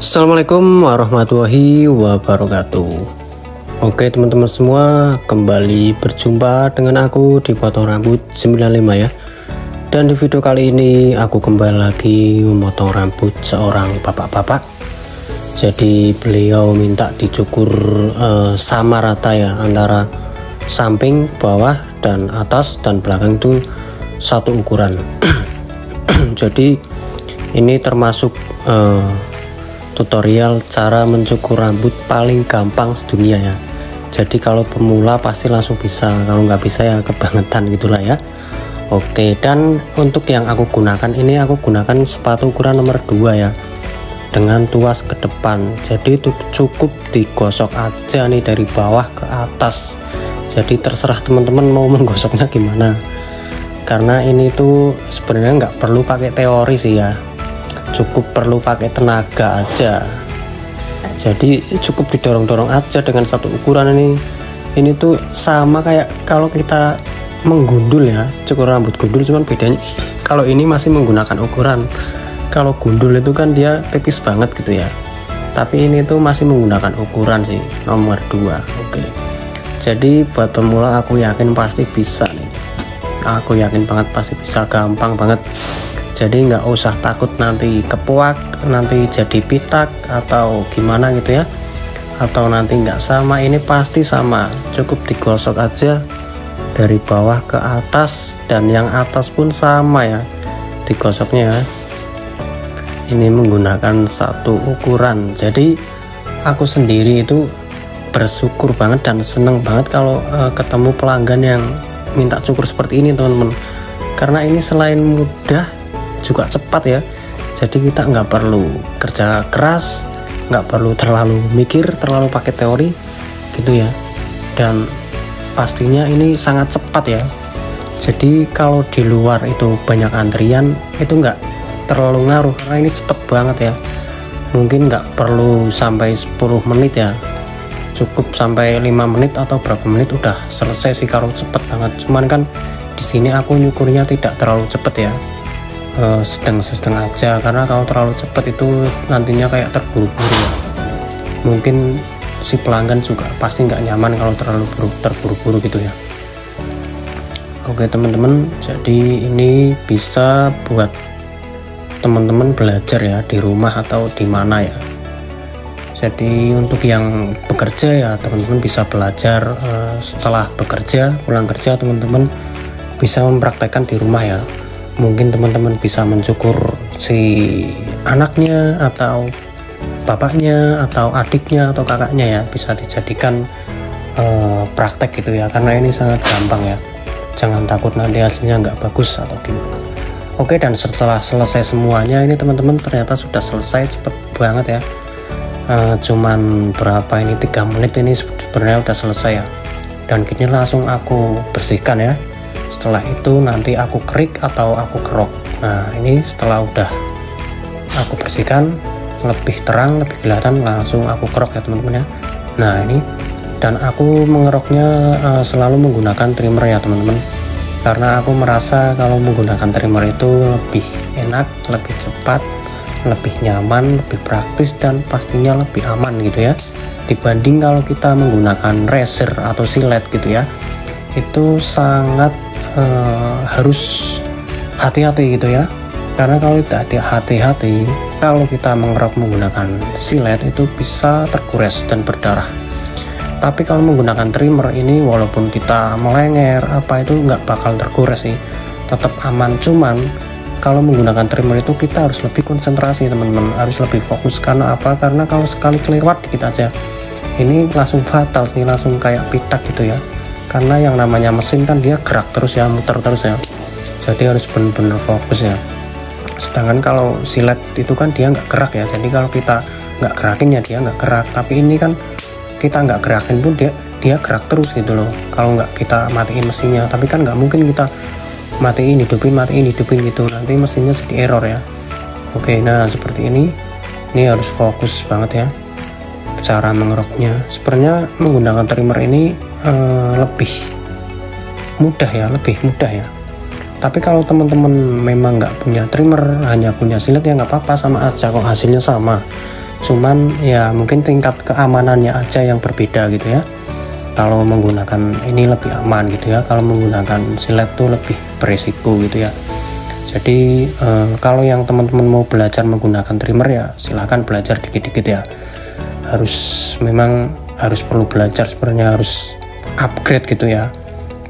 Assalamualaikum warahmatullahi wabarakatuh. Oke teman-teman semua, kembali berjumpa dengan aku di Potong Rambut 95 ya. Dan di video kali ini aku kembali lagi memotong rambut seorang bapak-bapak. Jadi beliau minta dicukur sama rata ya, antara samping, bawah, dan atas dan belakang itu satu ukuran. Jadi ini termasuk tutorial cara mencukur rambut paling gampang sedunia ya. Jadi kalau pemula pasti langsung bisa, kalau nggak bisa ya kebangetan gitulah ya. Oke, dan untuk yang aku gunakan ini, aku gunakan sepatu ukuran nomor 2 ya, dengan tuas ke depan. Jadi itu cukup digosok aja nih dari bawah ke atas. Jadi terserah teman-teman mau menggosoknya gimana, karena ini tuh sebenarnya nggak perlu pakai teori sih ya, cukup perlu pakai tenaga aja. Jadi cukup didorong-dorong aja dengan satu ukuran ini. Ini tuh sama kayak kalau kita menggundul ya, cukur rambut gundul, cuman bedanya kalau ini masih menggunakan ukuran. Kalau gundul itu kan dia tipis banget gitu ya, tapi ini tuh masih menggunakan ukuran sih, nomor 2. Oke, jadi buat pemula aku yakin pasti bisa nih, aku yakin banget pasti bisa, gampang banget. Jadi nggak usah takut nanti kepuak, nanti jadi pitak atau gimana gitu ya, atau nanti nggak sama. Ini pasti sama, cukup digosok aja dari bawah ke atas, dan yang atas pun sama ya digosoknya ya. Ini menggunakan satu ukuran. Jadi aku sendiri itu bersyukur banget dan seneng banget kalau ketemu pelanggan yang minta cukur seperti ini teman-teman, karena ini selain mudah juga cepat ya. Jadi kita nggak perlu kerja keras, nggak perlu terlalu mikir, terlalu pakai teori gitu ya, dan pastinya ini sangat cepat ya. Jadi kalau di luar itu banyak antrian, itu nggak terlalu ngaruh karena ini cepet banget ya. Mungkin nggak perlu sampai 10 menit ya, cukup sampai 5 menit atau berapa menit udah selesai sih kalau cepet banget. Cuman kan di sini aku nyukurnya tidak terlalu cepet ya, sedang-sedang aja, karena kalau terlalu cepat itu nantinya kayak terburu-buru ya. Mungkin si pelanggan juga pasti nggak nyaman kalau terlalu terburu-buru gitu ya. Oke teman-teman, jadi ini bisa buat teman-teman belajar ya di rumah atau di mana ya. Jadi untuk yang bekerja ya, teman-teman bisa belajar setelah bekerja, pulang kerja teman-teman bisa mempraktekkan di rumah ya. Mungkin teman-teman bisa mencukur si anaknya atau bapaknya atau adiknya atau kakaknya ya, bisa dijadikan praktek gitu ya, karena ini sangat gampang ya. Jangan takut nanti hasilnya nggak bagus atau gimana. Oke, dan setelah selesai semuanya ini teman-teman, ternyata sudah selesai, cepet banget ya. Cuman berapa ini, 3 menit ini sebenarnya udah selesai ya. Dan kini langsung aku bersihkan ya. Setelah itu nanti aku kerik atau aku kerok. Nah ini setelah udah aku bersihkan, lebih terang, lebih kelihatan, langsung aku kerok ya teman-teman ya. Nah ini, dan aku mengeroknya selalu menggunakan trimmer ya teman-teman, karena aku merasa kalau menggunakan trimmer itu lebih enak, lebih cepat, lebih nyaman, lebih praktis, dan pastinya lebih aman gitu ya, dibanding kalau kita menggunakan razor atau silet gitu ya. Itu sangat harus hati-hati gitu ya, karena kalau tidak hati-hati, kalau kita mengerok menggunakan silet itu bisa tergores dan berdarah. Tapi kalau menggunakan trimmer ini, walaupun kita melenger apa itu nggak bakal tergores sih, tetap aman. Cuman kalau menggunakan trimmer itu kita harus lebih konsentrasi teman-teman, harus lebih fokus. Karena apa? Karena kalau sekali kelewat dikit aja, ini langsung fatal sih, langsung kayak pitak gitu ya. Karena yang namanya mesin kan dia gerak terus ya, muter terus ya, jadi harus benar-benar fokus ya. Sedangkan kalau silet itu kan dia nggak gerak ya, jadi kalau kita nggak gerakin ya dia nggak gerak. Tapi ini kan kita nggak gerakin pun dia gerak terus gitu loh, kalau nggak kita matiin mesinnya. Tapi kan nggak mungkin kita matiin hidupin gitu, nanti mesinnya jadi error ya. Oke, nah seperti ini harus fokus banget ya cara mengeroknya. Sebenarnya menggunakan trimmer ini lebih mudah ya. Tapi kalau teman-teman memang nggak punya trimmer, hanya punya silet ya nggak apa-apa, sama aja kok hasilnya sama. cuman ya mungkin tingkat keamanannya aja yang berbeda gitu ya. Kalau menggunakan ini lebih aman gitu ya, kalau menggunakan silet tuh lebih beresiko gitu ya. Jadi kalau yang teman-teman mau belajar menggunakan trimmer ya silahkan belajar dikit-dikit ya. Memang harus perlu belajar, sebenarnya harus upgrade gitu ya.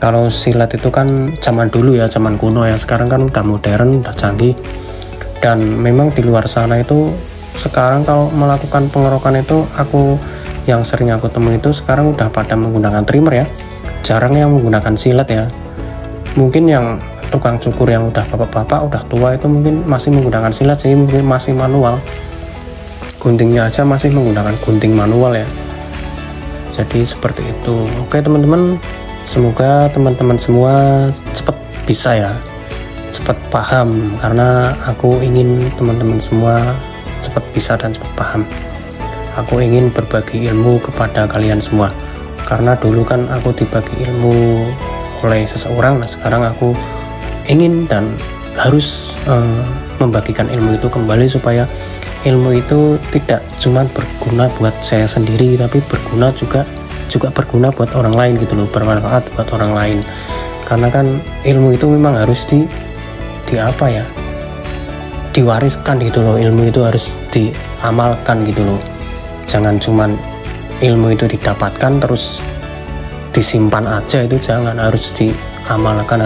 Kalau silet itu kan zaman dulu ya, zaman kuno ya, sekarang kan udah modern, udah canggih. Dan memang di luar sana itu sekarang kalau melakukan pengerokan itu yang sering aku temui itu sekarang udah pada menggunakan trimmer ya, jarang yang menggunakan silet ya. Mungkin yang tukang cukur yang udah bapak-bapak udah tua itu mungkin masih menggunakan silet sih, mungkin masih manual, guntingnya aja masih menggunakan gunting manual ya. Jadi seperti itu. Oke teman-teman, semoga teman-teman semua cepat bisa ya, cepat paham, karena aku ingin teman-teman semua cepat bisa dan cepat paham. Aku ingin berbagi ilmu kepada kalian semua, karena dulu kan aku dibagi ilmu oleh seseorang. Nah sekarang aku ingin dan harus membagikan ilmu itu kembali, supaya ilmu itu tidak cuma berguna buat saya sendiri, tapi berguna juga berguna buat orang lain gitu loh, bermanfaat buat orang lain. Karena kan ilmu itu memang harus diwariskan gitu loh, ilmu itu harus diamalkan gitu loh. Jangan cuman ilmu itu didapatkan terus disimpan aja, itu jangan, harus diamalkan,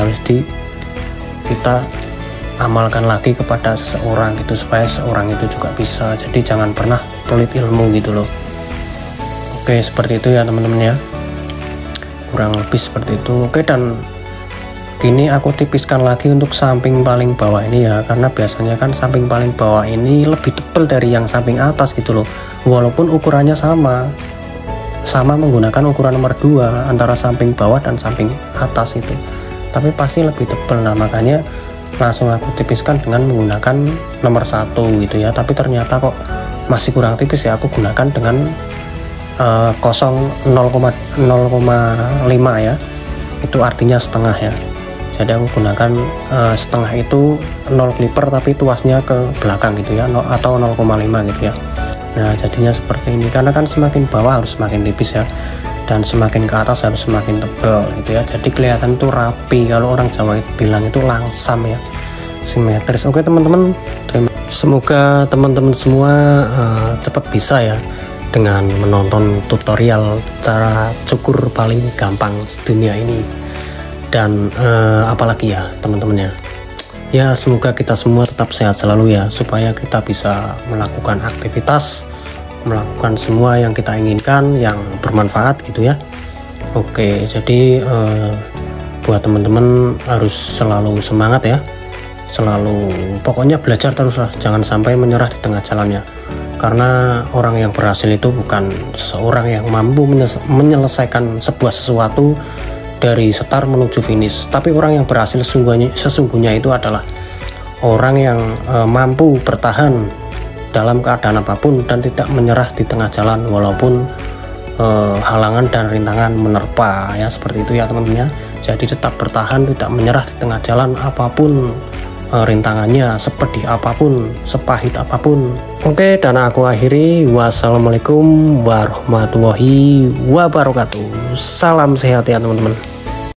kita amalkan lagi kepada seseorang gitu, supaya seorang itu juga bisa. Jadi jangan pernah pelit ilmu gitu loh. Oke seperti itu ya teman-teman ya, kurang lebih seperti itu. Oke, dan kini aku tipiskan lagi untuk samping paling bawah ini ya, karena biasanya kan samping paling bawah ini lebih tebal dari yang samping atas gitu loh, walaupun ukurannya sama menggunakan ukuran nomor 2 antara samping bawah dan samping atas itu, tapi pasti lebih tebal. Nah makanya langsung aku tipiskan dengan menggunakan nomor 1 gitu ya, tapi ternyata kok masih kurang tipis ya, aku gunakan dengan 0,5 ya, itu artinya setengah ya. Jadi aku gunakan setengah itu 0 clipper tapi tuasnya ke belakang gitu ya, atau 0,5 gitu ya. Nah jadinya seperti ini, karena kan semakin bawah harus semakin tipis ya, dan semakin ke atas harus semakin tebal gitu ya. Jadi kelihatan tuh rapi, kalau orang Jawa bilang itu langsam ya, simetris. Oke teman-teman, semoga teman-teman semua cepat bisa ya dengan menonton tutorial cara cukur paling gampang sedunia ini. Dan apalagi ya teman-teman ya, semoga kita semua tetap sehat selalu ya, supaya kita bisa melakukan aktivitas, melakukan semua yang kita inginkan yang bermanfaat gitu ya. Oke, jadi buat teman-teman harus selalu semangat ya, selalu pokoknya belajar terus lah, jangan sampai menyerah di tengah jalannya. Karena orang yang berhasil itu bukan seseorang yang mampu menyelesaikan sebuah sesuatu dari start menuju finish, tapi orang yang berhasil sesungguhnya itu adalah orang yang mampu bertahan dalam keadaan apapun dan tidak menyerah di tengah jalan walaupun halangan dan rintangan menerpa ya, seperti itu ya teman-teman ya. Jadi tetap bertahan, tidak menyerah di tengah jalan apapun rintangannya, sepedih apapun, sepahit apapun. Oke, dan aku akhiri. Wassalamualaikum warahmatullahi wabarakatuh. Salam sehat ya teman-teman.